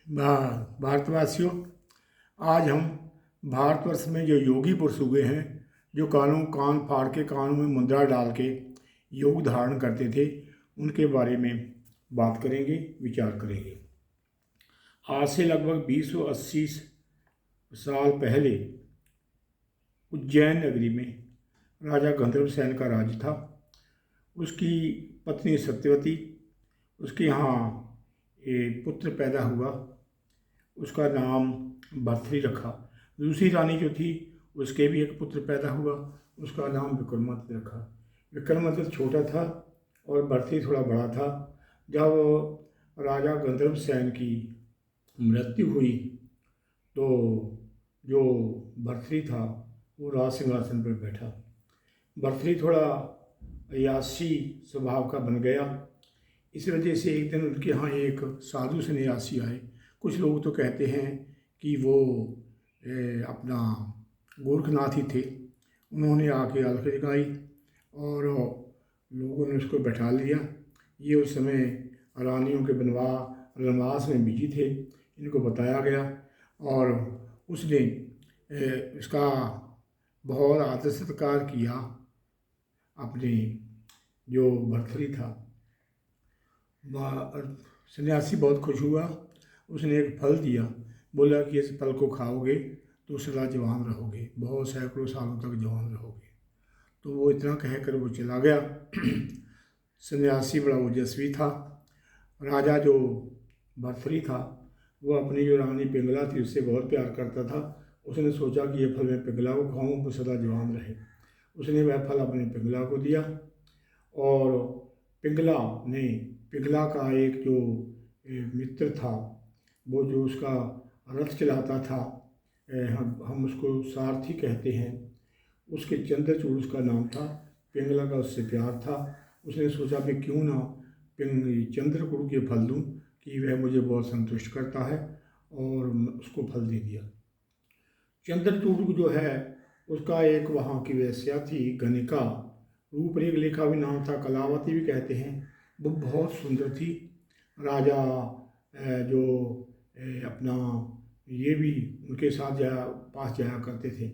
भारतवासियों, आज हम भारतवर्ष में जो योगी पुरुष हुए हैं, जो कान फाड़ के कानों में मुद्रा डाल के योग धारण करते थे, उनके बारे में बात करेंगे, विचार करेंगे। आज से लगभग 280 साल पहले उज्जैन नगरी में राजा गंधर्व सेन का राज था। उसकी पत्नी सत्यवती, उसके यहाँ एक पुत्र पैदा हुआ, उसका नाम भर्तृ रखा। दूसरी रानी जो थी, उसके भी एक पुत्र पैदा हुआ, उसका नाम विक्रमादित्य रखा। विक्रमादित्य छोटा था और भर्तृ थोड़ा बड़ा था। जब राजा गंधर्व सेन की मृत्यु हुई तो जो भर्तृ था वो राज सिंहासन पर बैठा। भर्तृ थोड़ा अयासी स्वभाव का बन गया। इस वजह से एक दिन उनके यहाँ एक साधु सन्यासी आए। कुछ लोग तो कहते हैं कि वो अपना गोरखनाथ ही थे। उन्होंने आके अलख जगाई और लोगों ने उसको बैठा लिया। ये उस समय रानियों के वनवास में बिजी थे, इनको बताया गया और उसने इसका बहुत आदर सत्कार किया। अपने जो भर्तृ था, सन्यासी बहुत खुश हुआ। उसने एक फल दिया, बोला कि इस फल को खाओगे तो सदा जवान रहोगे, बहुत सैकड़ों सालों तक जवान रहोगे। तो वो इतना कहकर वो चला गया। सन्यासी बड़ा ओजस्वी था। राजा जो भर्तृ था वो अपनी जो रानी पिंगला थी उससे बहुत प्यार करता था। उसने सोचा कि ये फल मैं पिंगला को खाऊं तो सदा जवान रहे। उसने वह फल अपने पिंगला को दिया और पिंगला का एक जो मित्र था, वो जो उसका रथ चलाता था, हम उसको सारथी कहते हैं, उसके चंद्रचूड़ उसका नाम था। पिंगला का उससे प्यार था। उसने सोचा कि क्यों ना चंद्रचूड़ के फल दूं कि वह मुझे बहुत संतुष्ट करता है, और उसको फल दे दिया। चंद्रचूड़ जो है उसका एक वहाँ की वेश्या थी गणिका, रूपरेखा भी नाम था, कलावती भी कहते हैं। वो बहुत सुंदर थी। राजा जो अपना ये भी उनके साथ पास जाया करते थे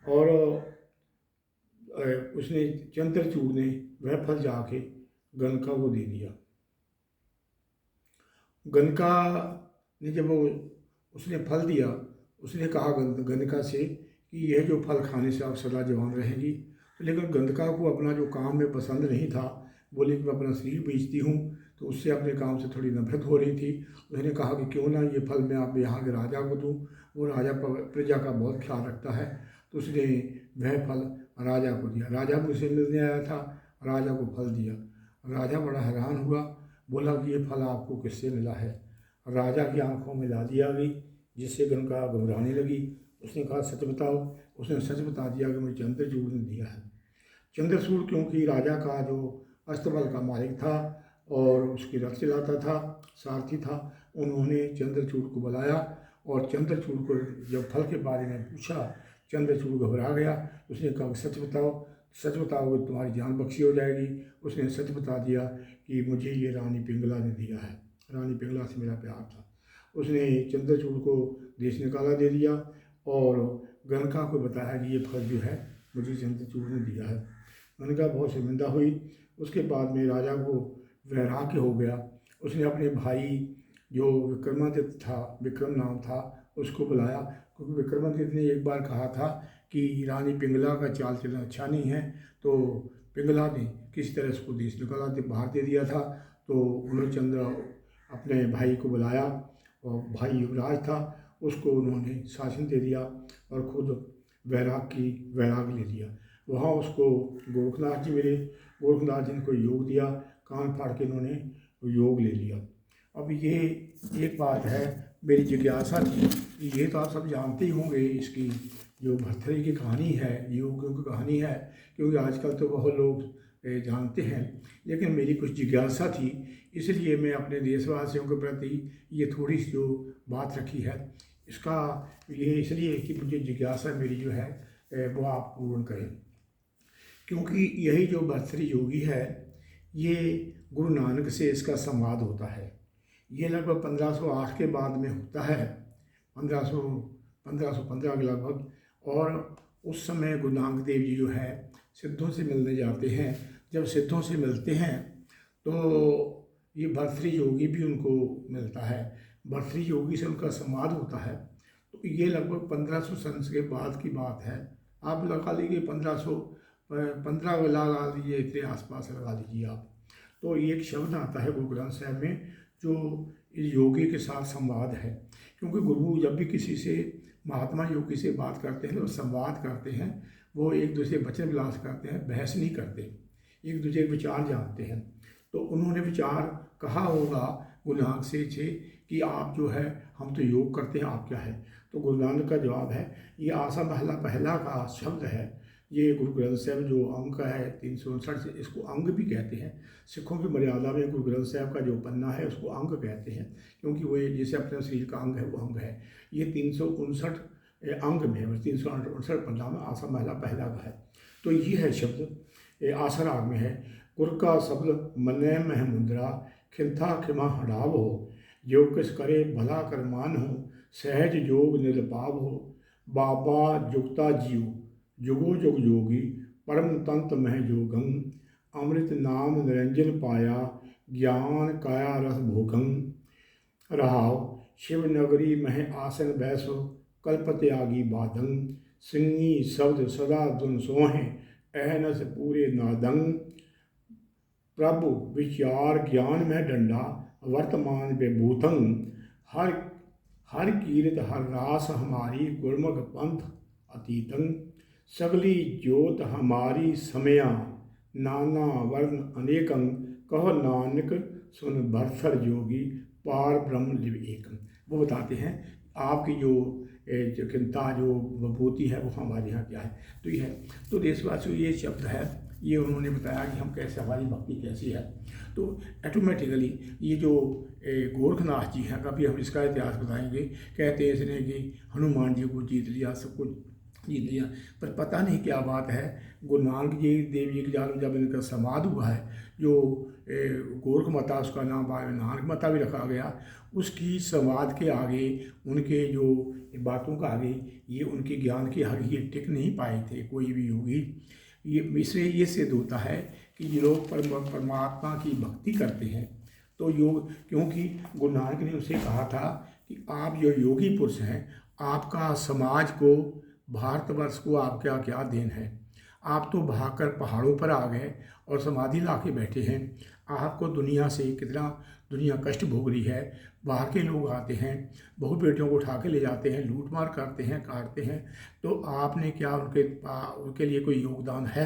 और उसने चंद्रचूड़ ने वह फल जाके गणिका को दे दिया। गणिका ने जब उसने फल दिया, उसने कहा गणिका से कि यह जो फल खाने से आप सदा जवान रहेंगी। लेकिन गणिका को अपना जो काम में पसंद नहीं था। बोली कि मैं अपना शरीर बेचती हूँ, तो उससे अपने काम से थोड़ी नफरत हो रही थी। उसने कहा कि क्यों ना ये फल मैं आप यहाँ के राजा को दूँ, वो राजा प्रजा का बहुत ख्याल रखता है। तो उसने वह फल राजा को दिया। राजा को उसे मिलने आया था, राजा को फल दिया। राजा बड़ा हैरान हुआ, बोला कि ये फल आपको किससे मिला है। राजा की आंखों में लाली आ गई, जिससे गणिका घबराने लगी। उसने कहा सच बताओ। उसने सच बता दिया कि मुझे चंद्रचूड़ ने दिया है। चंद्रचूड़ क्योंकि राजा का जो अस्तबल का मालिक था और उसकी रथ चलाता था, सारथी था, उन्होंने चंद्रचूड़ को बुलाया और चंद्रचूड़ को जब फल के बारे में पूछा, चंद्रचूड़ घबरा गया। उसने कहा सच बताओ, सच बताओगे तुम्हारी जान बख्शी हो जाएगी। उसने सच बता दिया कि मुझे ये रानी पिंगला ने दिया है, रानी पिंगला से मेरा प्यार था। उसने चंद्रचूड़ को देश निकाला दे दिया और गणिका को बताया कि ये फल जो है मुझे चंद्रचूड़ ने दिया है। गणिका बहुत शर्मिंदा हुई। उसके बाद में राजा को वैराग्य हो गया। उसने अपने भाई जो विक्रमादित्य था, विक्रम नाम था, उसको बुलाया, क्योंकि विक्रमादित्य ने एक बार कहा था कि रानी पिंगला का चाल चलन अच्छा नहीं है। तो पिंगला ने किसी तरह उसको देश निकाला बाहर दे दिया था। तो उन्होंने अपने भाई को बुलाया और भाई युवराज था, उसको उन्होंने शासन दे दिया और खुद वैराग ले लिया। वहाँ उसको गोरखनाथ जी मिले। गोरखनाथ जी ने कोई योग दिया, कान फाड़ के उन्होंने योग ले लिया। अब ये एक बात है, मेरी जिज्ञासा थी कि ये तो आप सब जानते ही होंगे, इसकी जो भर्तृ की कहानी है, योगियों की कहानी है, क्योंकि आजकल तो बहुत लोग जानते हैं। लेकिन मेरी कुछ जिज्ञासा थी, इसलिए मैं अपने देशवासियों के प्रति ये थोड़ी सी जो बात रखी है, इसका ये इसलिए कि मुझे जिज्ञासा मेरी जो है वो आप पूर्ण करें। क्योंकि यही जो भर्तृ योगी है, ये गुरु नानक से इसका संवाद होता है। ये लगभग 1508 के बाद में होता है, 1515 के लगभग। और उस समय गुरु नानक देव जी जो है सिद्धों से मिलने जाते हैं। जब सिद्धों से मिलते हैं तो ये भर्तृहरि योगी भी उनको मिलता है, भर्तृहरि योगी से उनका संवाद होता है। तो ये लगभग 1500 सन के बाद की बात है। आप लगा लीजिए 1515 लगा लीजिए, इतने आसपास लगा लीजिए आप। तो ये एक शब्द आता है गुरु ग्रंथ साहब में जो इस योगी के साथ संवाद है। क्योंकि गुरु जब भी किसी से, महात्मा योगी से बात करते हैं तो संवाद करते हैं, वो एक दूसरे वचन विलास करते हैं, बहस नहीं करते, एक दूसरे के विचार जानते हैं। तो उन्होंने विचार कहा होगा गुरु नानक से कि आप जो है, हम तो योग करते हैं, आप क्या है। तो गुरु नानक का जवाब है, ये आसा महला पहला का शब्द है। ये गुरु ग्रंथ साहब जो अंक है 359 से, इसको अंग भी कहते हैं। सिखों की मर्यादा में गुरु ग्रंथ साहब का जो पन्ना है उसको अंग कहते हैं, क्योंकि वो जैसे अपने शरीर का अंग है वो अंग है। ये 359 अंग में है, 359 पन्ना में आसा महला पहला का है। तो ये है शब्द आसा राग में है। गुर का शब्द मने मह मुद्रा, खिंथा खिमा हड़ाव हो, जो किस करे भला कर मान हो, सहज योग निर्पाव हो, बाबा जुगता जीव जुगो जुग योगी, परम तंत मह जोगं, अमृत नाम निरंजन पाया, ज्ञान काया रस भोगं, रहाव शिव नगरी मह आसन बैसो, कल्प त्यागी बाधं, सिंगी शब्द सदा दुन सोहें, अहनस पूरे नादंग, प्रभु विचार ज्ञान में डंडा, वर्तमान बेभूतं, हर हर कीर्त हर रास हमारी, गुरमुख पंथ अतीतं, सगली ज्योत हमारी समया, नाना वर्ण अनेकं, कहो नानक सुन भरथर जोगी, पार ब्रह्म लिव एकम। वो बताते हैं आपकी जो चिंता जो विभूति है वो हमारे यहाँ क्या है। तो ये है, तो देशवासियों ये शब्द है, ये उन्होंने बताया कि हम कैसे, हमारी भक्ति कैसी है। तो ऑटोमेटिकली ये जो गोरखनाथ जी हैं, कभी हम इसका इतिहास बताएंगे। कहते हैं इसने कि हनुमान जी को जीत लिया, सब कुछ जीत लिया, पर पता नहीं क्या बात है। गुरु नानक जी देव जी के जाल जब इनका समाधि हुआ है, जो गोरख माता, उसका नाम बाद में नानक माता भी रखा गया, उसकी संवाद के आगे, उनके जो बातों का आगे, ये उनके ज्ञान के आगे ये टिक नहीं पाए थे कोई भी योगी। ये इससे ये सिद्ध होता है कि ये लोग परमात्मा की भक्ति करते हैं। तो योग, क्योंकि गुरु नानक ने उनसे कहा था कि आप जो योगी पुरुष हैं, आपका समाज को, भारतवर्ष को आपका क्या देन है। आप तो भागकर पहाड़ों पर आ गए और समाधि ला के बैठे हैं। आपको दुनिया से कितना दुनिया कष्ट भोग रही है। बाहर के लोग आते हैं, बहु बेटियों को उठा के ले जाते हैं, लूट मार करते हैं, काटते हैं। तो आपने क्या उनके लिए कोई योगदान है।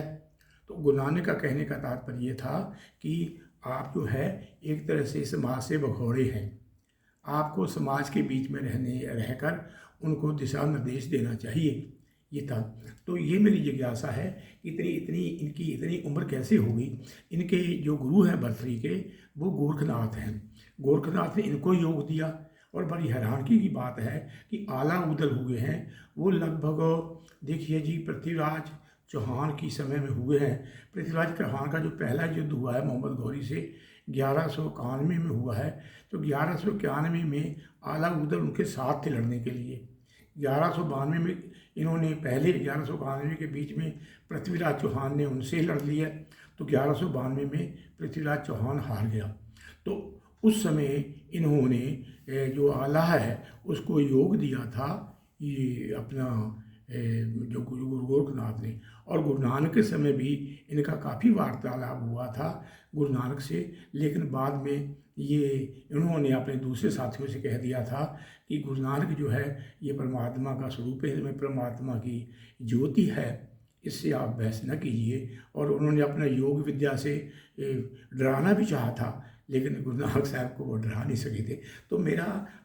तो गुरु नानक का कहने का तात्पर्य ये था कि आप जो है एक तरह से समाज से भगोड़े हैं। आपको समाज के बीच में रहकर उनको दिशा निर्देश देना चाहिए, ये था। तो ये मेरी जिज्ञासा है कि इनकी इतनी उम्र कैसे होगी। इनके जो गुरु हैं भर्तृहरि के, वो गोरखनाथ हैं। गोरखनाथ ने इनको योग दिया। और बड़ी हैरानगी की बात है कि आला उदल हुए हैं वो लगभग, देखिए जी, पृथ्वीराज चौहान की समय में हुए हैं। पृथ्वीराज चौहान का जो पहला युद्ध हुआ है मोहम्मद गौरी से 1191 में हुआ है। तो 1191 में आला उदल उनके साथ थे लड़ने के लिए। 1192 में इन्होंने पहले 1191 के बीच में पृथ्वीराज चौहान ने उनसे लड़ लिया। तो 1192 में पृथ्वीराज चौहान हार गया। तो उस समय इन्होंने जो आला है उसको योग दिया था, ये अपना जो गुरु गोरखनाथ ने। और गुरु नानक के समय भी इनका काफ़ी वार्तालाप हुआ था गुरु नानक से। लेकिन बाद में ये इन्होंने अपने दूसरे साथियों से कह दिया था कि गुरु नानक जो है ये परमात्मा का स्वरूप है, इसमें परमात्मा की ज्योति है, इससे आप बहस न कीजिए। और उन्होंने अपना योग विद्या से डराना भी चाहा था, लेकिन गुरु नानक साहब को वो डरा नहीं सके थे। तो मेरा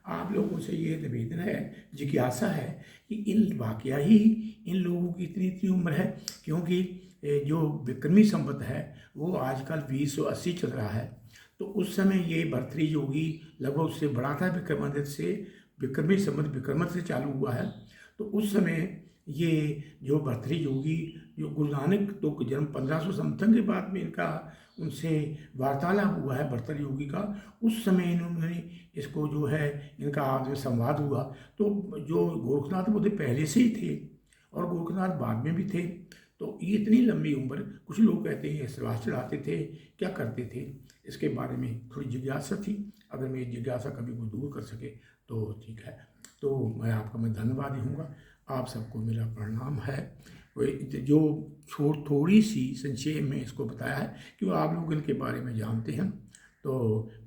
आप लोगों से ये निवेदन है, जिज्ञासा है कि इन वाकया ही इन लोगों की इतनी इतनी उम्र है, क्योंकि जो विक्रमी संवत है वो आजकल 2080 चल रहा है। तो उस समय ये भर्तृहरि योगी लगभग उससे बड़ा था विक्रमादित्य से। विक्रमी संवत विक्रमादित्य से चालू हुआ है। तो उस समय ये जो भर्तृहरि योगी, जो गुरु नानक तो जन्म 1500 समथिंग के बाद में इनका उनसे वार्तालाप हुआ है भर्तृहरि योगी का। उस समय इन्होंने इसको जो है इनका आपस में संवाद हुआ। तो जो गोरखनाथ वो तो पहले से ही थे और गोरखनाथ बाद में भी थे। तो ये इतनी लंबी उम्र, कुछ लोग कहते हैं श्वास चढ़ाते थे, क्या करते थे, इसके बारे में थोड़ी जिज्ञासा थी। अगर मेरी जिज्ञासा कभी को दूर कर सके तो ठीक है। तो मैं धन्यवाद दूँगा। आप सबको मेरा प्रणाम है। जो थोड़ी सी संक्षेप में इसको बताया है कि वो आप लोग इनके बारे में जानते हैं। तो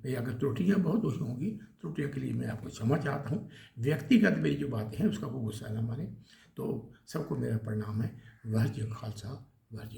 मैं अगर त्रुटियाँ बहुत होंगी, त्रुटियों के लिए मैं आपको क्षमा चाहता हूँ। व्यक्तिगत मेरी जो बातें हैं उसका कोई गुस्सा न माने। तो सबको मेरा प्रणाम है। वाहिगुरू जी का खालसा, वाहिगुरू जी।